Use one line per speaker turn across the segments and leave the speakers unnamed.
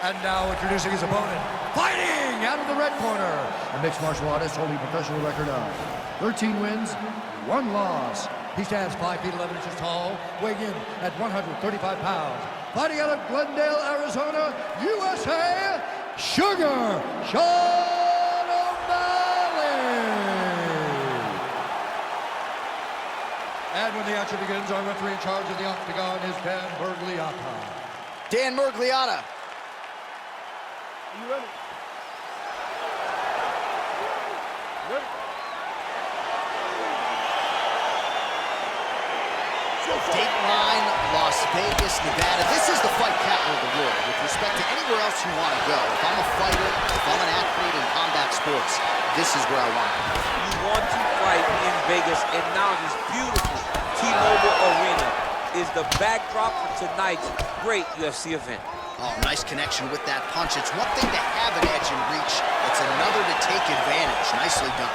And now introducing his opponent, fighting out of the red corner, a mixed martial artist holding a professional record of 13 wins, 1 loss. He stands 5 feet 11 inches tall, weighing in at 135 pounds. Fighting out of Glendale, Arizona, USA, Sugar Sean O'Malley. And when the action begins, our referee in charge of the octagon is Dan Mergliotta.
Dan Mergliotta.
You ready? Ready?
Dateline, Las Vegas, Nevada. This is the fight capital of the world. With respect to anywhere else you want to go, if I'm a fighter, if I'm an athlete in combat sports, this is where I want to go.
You want to fight in Vegas, and now this beautiful T-Mobile Arena is the backdrop for tonight's great UFC event.
Oh, nice connection with that punch. It's one thing to have an edge and reach. It's another to take advantage. Nicely done.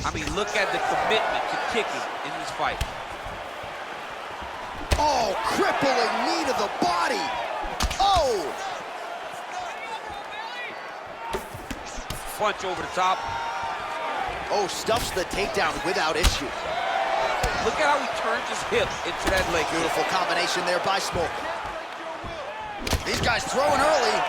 I mean, look at the commitment to kicking in this fight.
Oh, crippling knee to the body. Oh!
Punch over the top.
Oh, stuffs the takedown without issue.
Look at how he turns his hip into that leg.
Beautiful combination there by Smolka. These guys throwing early.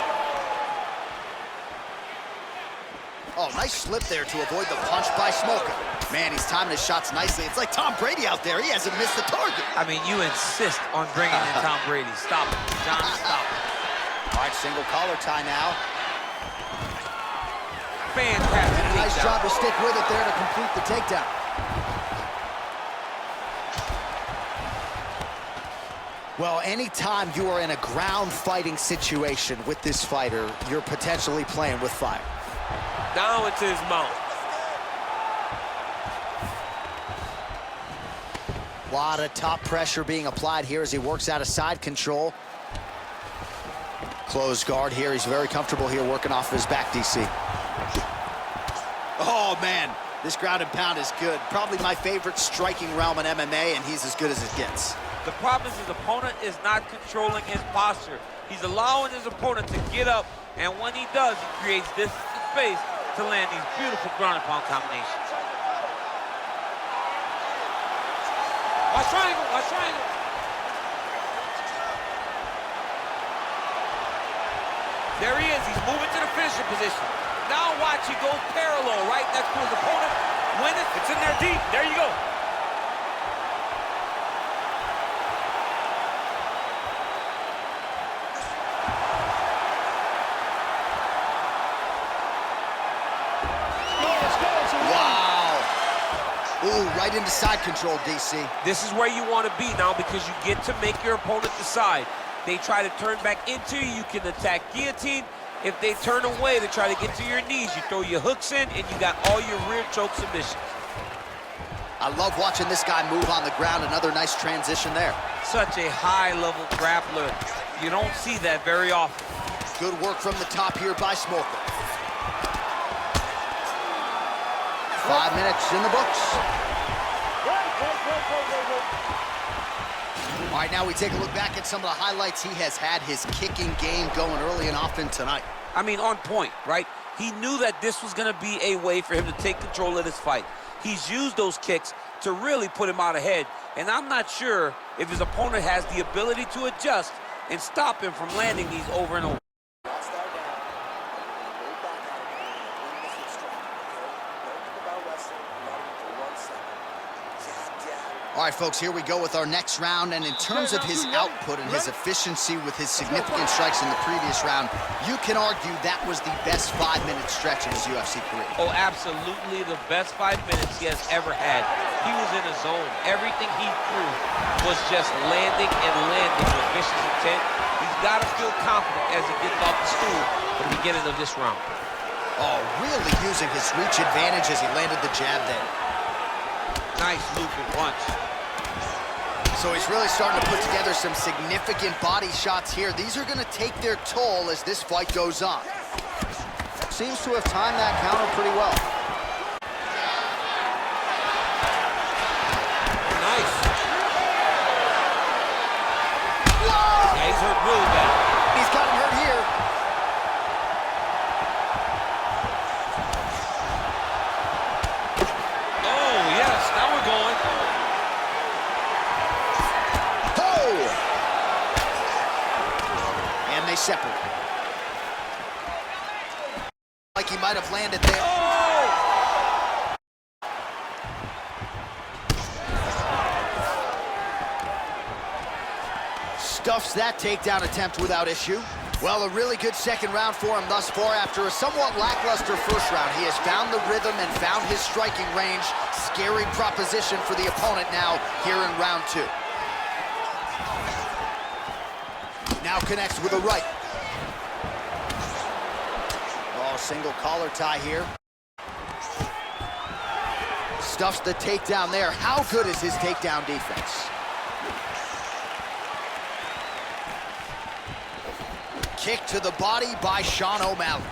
Oh, nice slip there to avoid the punch by Smolka. Man, he's timing his shots nicely. It's like Tom Brady out there. He hasn't missed the target.
I mean, you insist on bringing in Tom Brady. Stop it, John, stop it.
All right, single collar tie now.
Fantastic.
And a nice job to stick with it there to complete the takedown. Well, anytime you are in a ground fighting situation with this fighter, you're potentially playing with fire.
Down into his mouth.
A lot of top pressure being applied here as he works out of side control. Closed guard here. He's very comfortable here working off of his back, DC. Oh, man. This ground and pound is good. Probably my favorite striking realm in MMA, and he's as good as it gets.
The problem is his opponent is not controlling his posture. He's allowing his opponent to get up, and when he does, he creates this space to land these beautiful ground and pound combinations. Watch triangle, watch triangle. There he is, he's moving to the finisher position. Now watch, he goes parallel right next to his opponent. Win it, it's in there deep, there you go.
Ooh, right into side control, DC.
This is where you want to be now because you get to make your opponent decide. They try to turn back into you, you can attack guillotine. If they turn away to try to get to your knees, you throw your hooks in and you got all your rear choke submissions.
I love watching this guy move on the ground. Another nice transition there.
Such a high-level grappler. You don't see that very often.
Good work from the top here by Smolka. 5 minutes in the books. All right, now we take a look back at some of the highlights. He has had his kicking game going early and often tonight.
I mean, on point, right? He knew that this was going to be a way for him to take control of this fight. He's used those kicks to really put him out ahead, and I'm not sure if his opponent has the ability to adjust and stop him from landing these over and over.
All right, folks, here we go with our next round. And in terms of his output and his efficiency with his significant strikes in the previous round, you can argue that was the best 5-minute stretch of his UFC career.
Oh, absolutely the best 5 minutes he has ever had. He was in a zone. Everything he threw was just landing and landing with vicious intent. He's got to feel confident as he gets off the stool at the beginning of this round.
Oh, really using his reach advantage as he landed the jab there.
Nice looping punch.
So he's really starting to put together some significant body shots here. These are going to take their toll as this fight goes on. Seems to have timed that counter pretty well. separate. Like he might have landed there.
Oh!
Stuffs that takedown attempt without issue. Well, a really good second round for him thus far. After a somewhat lackluster first round, he has found the rhythm and found his striking range. Scary proposition for the opponent now here in round 2. Now connects with a right. Oh, single collar tie here. Stuffs the takedown there. How good is his takedown defense? Kick to the body by Sean O'Malley.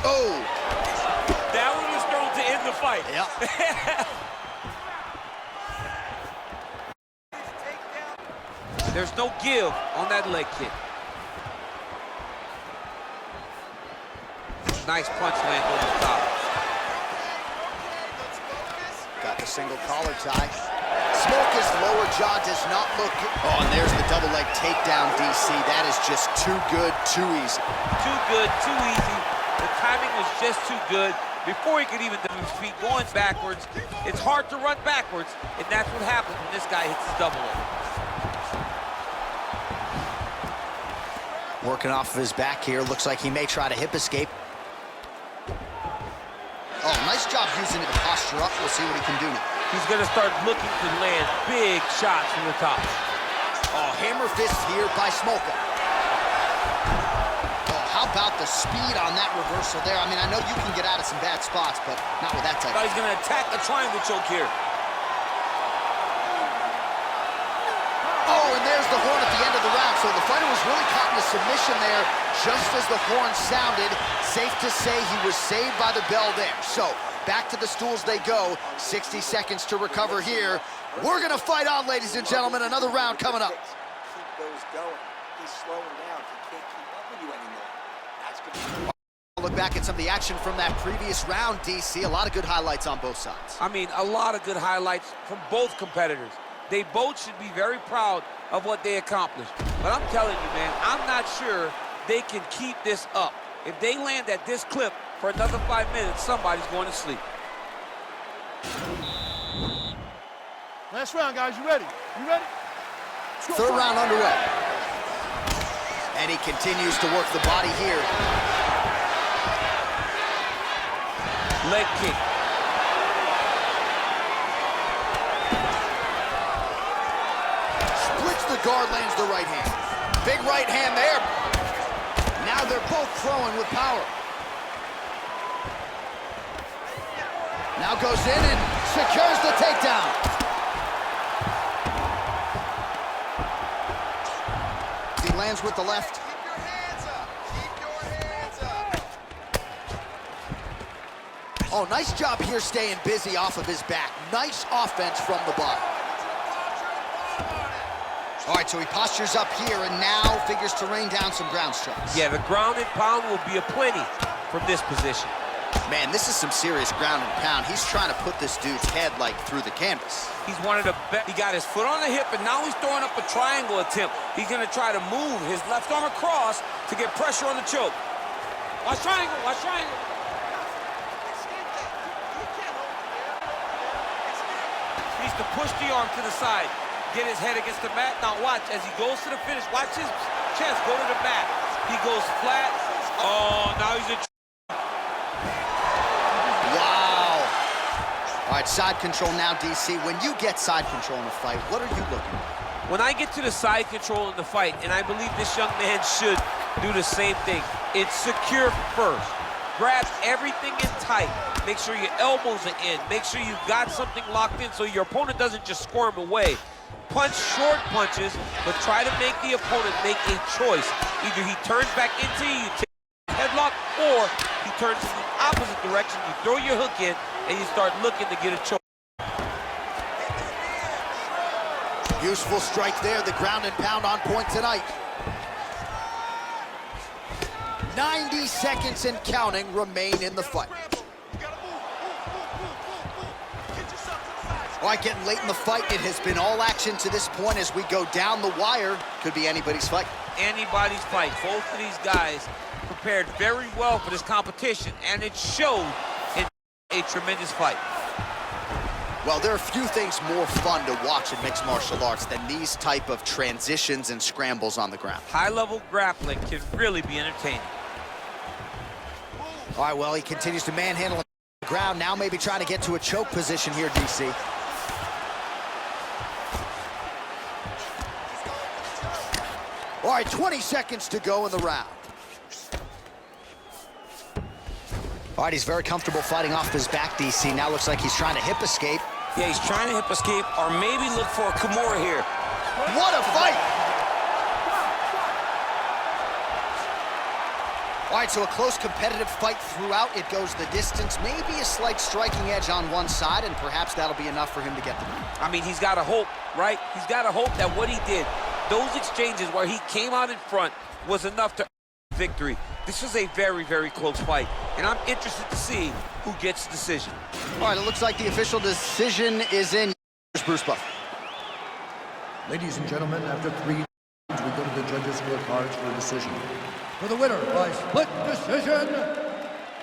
Oh!
That one was thrown to end the fight.
Yep.
There's no give on that leg kick. Nice punch land on the top.
Got the single collar tie. Smolka's lower jaw does not look good. Oh, and there's the double leg takedown, DC. That is just too good, too easy.
Too good, too easy. The timing was just too good. Before he could even do his feet going backwards, it's hard to run backwards, and that's what happens when this guy hits his double leg.
Working off of his back here. Looks like he may try to hip escape. Oh, nice job using it to posture up. We'll see what he can do now.
He's going to start looking to land big shots from the top.
Oh, hammer fist here by Smolka. Oh, how about the speed on that reversal there? I mean, I know you can get out of some bad spots, but not with that type.
He's going to attack a triangle choke here.
Oh, and there's the horn at the end of the round. So the fighter was really caught in a submission there just as the horn sounded. Safe to say he was saved by the bell there. So back to the stools they go. 60 seconds to recover here. We're going to fight on, ladies and gentlemen. Another round coming up.
Keep those going. He's slowing down. He can't keep up with you anymore. That's good.
Look back at some of the action from that previous round, DC. A lot of good highlights on both sides.
I mean, a lot of good highlights from both competitors. They both should be very proud of what they accomplished. But I'm telling you, man, I'm not sure they can keep this up. If they land at this clip for another 5 minutes, somebody's going to sleep.
Last round, guys. You ready? You ready?
Third round underway. And he continues to work the body here.
Leg kick.
Splits the guard, lands the right hand. Big right hand there. Now they're both throwing with power. Now goes in and secures the takedown. He lands with the left.
Keep your hands up. Keep your hands up.
Oh, nice job here staying busy off of his back. Nice offense from the bottom. All right, so he postures up here and now figures to rain down some ground strikes.
Yeah, the ground and pound will be aplenty from this position.
Man, this is some serious ground and pound. He's trying to put this dude's head, like, through the canvas.
He's one of the best. He got his foot on the hip, and now he's throwing up a triangle attempt. He's going to try to move his left arm across to get pressure on the choke. Watch triangle, watch triangle. He needs to push the arm to the side. Get his head against the mat. Now watch, as he goes to the finish, watch his chest go to the mat. He goes flat. Oh, now he's in.
Wow. All right, side control now, DC. When you get side control in a fight, what are you looking at?
When I get to the side control in the fight, and I believe this young man should do the same thing, it's secure first. Grab everything in tight. Make sure your elbows are in. Make sure you've got something locked in so your opponent doesn't just squirm away. Punch short punches, but try to make the opponent make a choice. Either he turns back into you, take a headlock, or he turns in the opposite direction. You throw your hook in, and you start looking to get a choke.
Useful strike there. The ground and pound on point tonight. 90 seconds and counting remain in the fight.
You gotta move. Get yourself to the side.
All right, getting late in the fight. It has been all action to this point as we go down the wire. Could be anybody's fight.
Anybody's fight. Both of these guys prepared very well for this competition, and it showed in a tremendous fight.
Well, there are few things more fun to watch in mixed martial arts than these type of transitions and scrambles on the ground.
High-level grappling can really be entertaining.
All right, well, he continues to manhandle on the ground. Now maybe trying to get to a choke position here, DC. All right, 20 seconds to go in the round. All right, he's very comfortable fighting off his back, DC. Now looks like he's trying to hip escape.
Yeah, he's trying to hip escape or maybe look for a Kimura here.
What a fight! All right, so a close competitive fight throughout. It goes the distance. Maybe a slight striking edge on one side, and perhaps that'll be enough for him to get the win.
I mean, he's got to hope, right? He's got to hope that what he did, those exchanges where he came out in front, was enough to earn victory. This is a very, very close fight, and I'm interested to see who gets the decision.
All right, it looks like the official decision is in. Here's Bruce Buff.
Ladies and gentlemen, after 3 rounds, we go to the judges' scorecards for a decision. For the winner by split decision,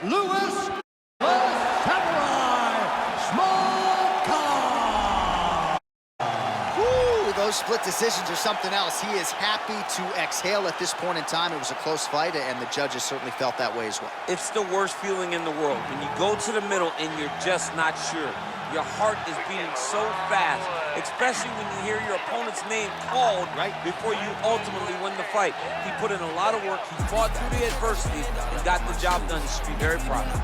Lewis Samurai Smolka!
Woo, those split decisions are something else. He is happy to exhale at this point in time. It was a close fight, and the judges certainly felt that way as well.
It's the worst feeling in the world when you go to the middle and you're just not sure. Your heart is beating so fast, especially when you hear your opponent's name called right before you ultimately win the fight. He put in a lot of work. He fought through the adversity and got the job done. He should be very proud of him.